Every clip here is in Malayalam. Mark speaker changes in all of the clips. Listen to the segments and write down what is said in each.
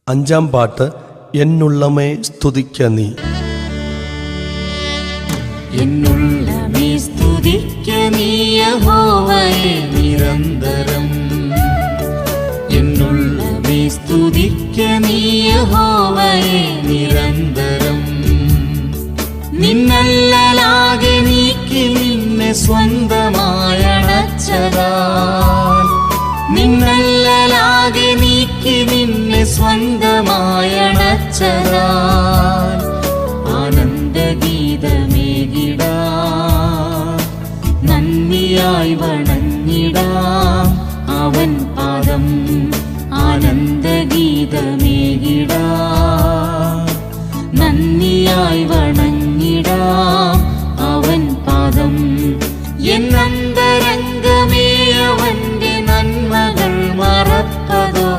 Speaker 1: അഞ്ചാം പാട്ട് എന്നുള്ളമേ സ്തുതിക്ക നീ.
Speaker 2: എന്നുള്ളമേ സ്തുതിക്ക നീ യഹോവയെ നിരന്തരം. എന്നുള്ളമേ സ്തുതിക്ക നീ യഹോവയെ നിരന്തരം. നിന്നല്ലാകെ നീക്കി നിന്നെ സ്വന്തമായണച്ചതാൽ. നിന്നല്ലാകെ നീക്കി നിന്നെ സ്വന്തമായണച്ചതാൽ. ആനന്ദഗീതമേകിടാം, നന്ദിയായി വണങ്ങിടാം അവൻ പാദം. ആനന്ദഗീതമേകിടാം, നന്ദിയായി വണങ്ങിടാം അവൻ പാദം. എന്നന്തരംഗമേ അവന്റെ നന്മകൾ മറപ്പതോ.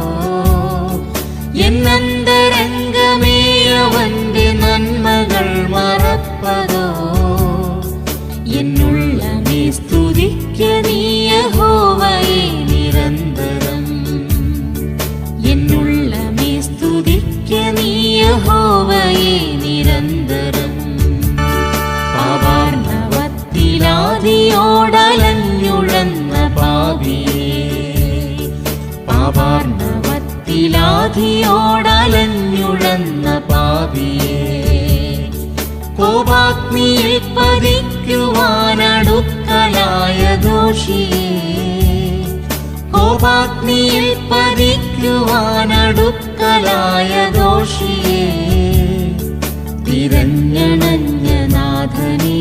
Speaker 2: എന്നന്തരംഗമേ അവന്റെ നന്മകൾ മറപ്പതോ. എന്നുള്ളമേ സ്തുതിക്ക നീ യഹോവയെ നിരന്തരം. എന്നുള്ളമേ സ്തുതിക്ക നീ യഹോവയെ നിരന്തരം. പാപാർണവത്തിലാദിയോടലഞ്ഞുഴന്ന പാപിയേ, പാപാർണവത്തിലാദിയോടലഞ്ഞുഴന്ന പാപിയേ, കോപാഗ്നിയിൽ പതിക്കുവാനടുക്കലായ ദോഷിയേ, കോപാഗ്നിയിൽ പതിക്കുവാനടുക്കലായ ദോഷിയേ, തിരഞ്ഞണഞ്ഞ നാഥനേ,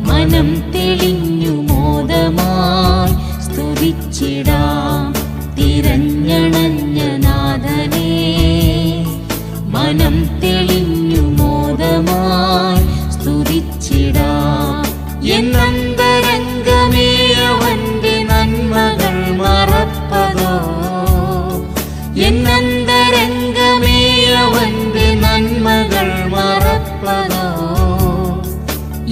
Speaker 2: മനം തെളിഞ്ഞു മോദമായി സ്തുതിച്ചിടാം. തിരഞ്ഞണഞ്ഞ നാഥനേ, മനം തെളിഞ്ഞു മോദമായി സ്തുതിച്ചിടാം. എന്നന്തരംഗമേ അവന്റെ നന്മകൾ മറപ്പതോ. എന്നന്തരംഗമേ അവന്റെ നന്മകൾ മറപ്പതോ.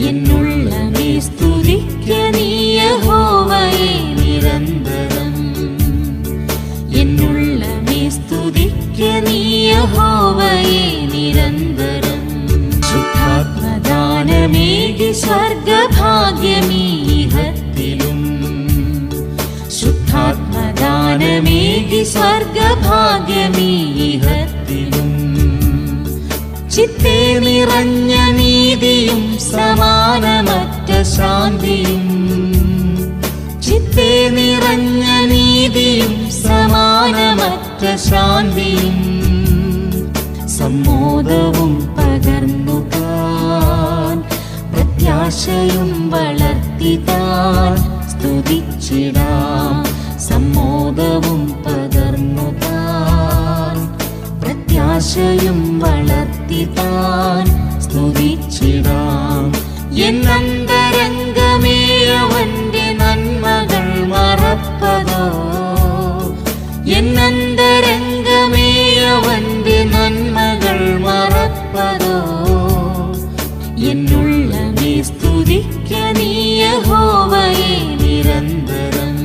Speaker 2: എന്നുള്ളമേ സ്തുതിക്ക നീ യഹോവയെ നിരന്തരം. എന്നുള്ളമേ സ്തുതിക്ക നീ യഹോവയെ നിരന്തരം. ശുദ്ധാത്മദാനമേകി സ്വർഗഭാഗ്യമീഹത്തിലും, ശുദ്ധാത്മദാനമേകി സ്വർഗഭാഗ്യമീഹത്തിലും. ചിത്തേ നിറഞ്ഞ നീതിയും സമാനമറ്റ ശാന്തിയും. ചിത്തേ നിറഞ്ഞ നീതിയും സമാനമറ്റ ശാന്തിയും. സമ്മോദവും പകർന്നു താൻ, പ്രത്യാശയും വളർത്തി താൻ സ്തുതിച്ചിടാം. സമ്മോദവും പകർന്നു താൻ, പ്രത്യാശയും വളർത്തി താൻ സ്തുതിച്ചിടാം. എന്നന്തരംഗമേ അവന്റെ നന്മകൾ മറപ്പതോ. എന്നന്തരംഗമേ അവന്റെ നന്മകൾ മറപ്പതോ. എന്നുള്ളമേ സ്തുതിക്ക നീ യഹോവയെ നിരന്തരം.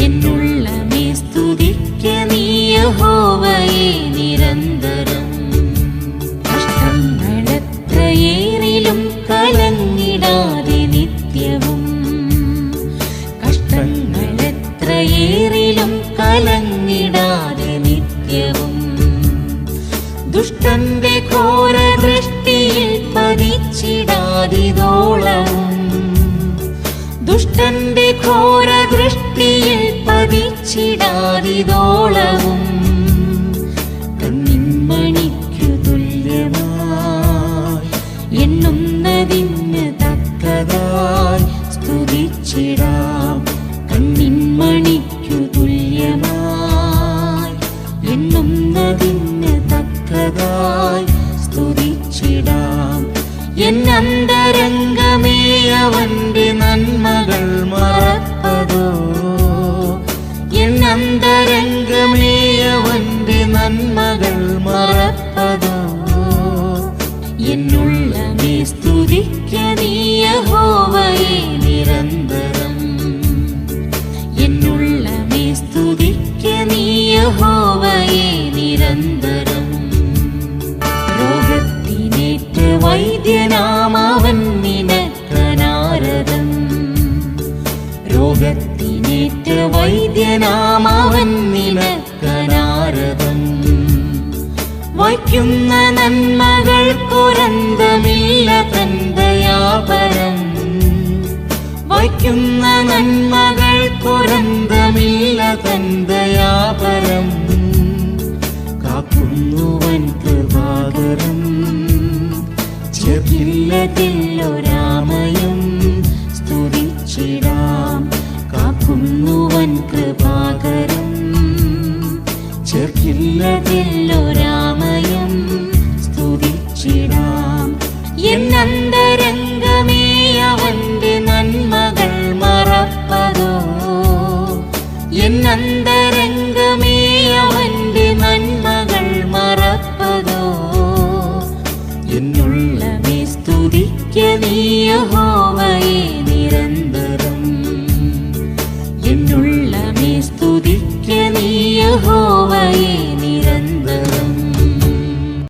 Speaker 2: എന്നുള്ളമേ സ്തുതിക്ക നീ യഹോവയെ നിരന്തരം. കഷ്ടങ്ങളെത്രയേറിലും കലങ്ങിടാതെ നിത്യവും. കഷ്ടങ്ങളെത്രയേറിലും കലങ്ങിടാതെ നിത്യവും. ദുഷ്ടന്റെ ഘോരദൃഷ്ടിയിൽ പതിച്ചിടാതിതോളവും. ദുഷ്ടന്റെ ഘോരദൃഷ്ടിയിൽ പതിച്ചിടാതിതോളവും. നിരന്തരം. രോഗത്തിനേറ്റ വൈദ്യനാമവൻ നിനക്കനാരതം. രോഗത്തിനേറ്റ വൈദ്യനാമവൻ നിനക്കനാരതം. വയ്ക്കുന്ന നന്മകൾക്കൊരന്തമില്ല തന്തയാപരം. വയ്ക്കുന്ന നന്മകൾക്കൊരന്തമില്ല തന്തയാപരം. കാക്കുന്നുവൻ കൃപാകരം. ചെറില്ലതില്ലൊരാമയം സ്തുതിച്ചിടാം. കാക്കുന്നുവൻ കൃപാകരം. ചെറില്ലതില്ലൊരാമയം സ്തുതിച്ചിടാം. എന്നന്തരംഗമേ അവന്റെ നന്മകൾ മറപ്പതോ. എന്നന്തരംഗമേ അവന്റെ നന്മകൾ മറപ്പതോ. എന്നുള്ളമേ സ്തുതിക്ക നീ യഹോവയെ നിരന്തരം. എന്നുള്ളമേ സ്തുതിക്ക നീ യഹോവയെ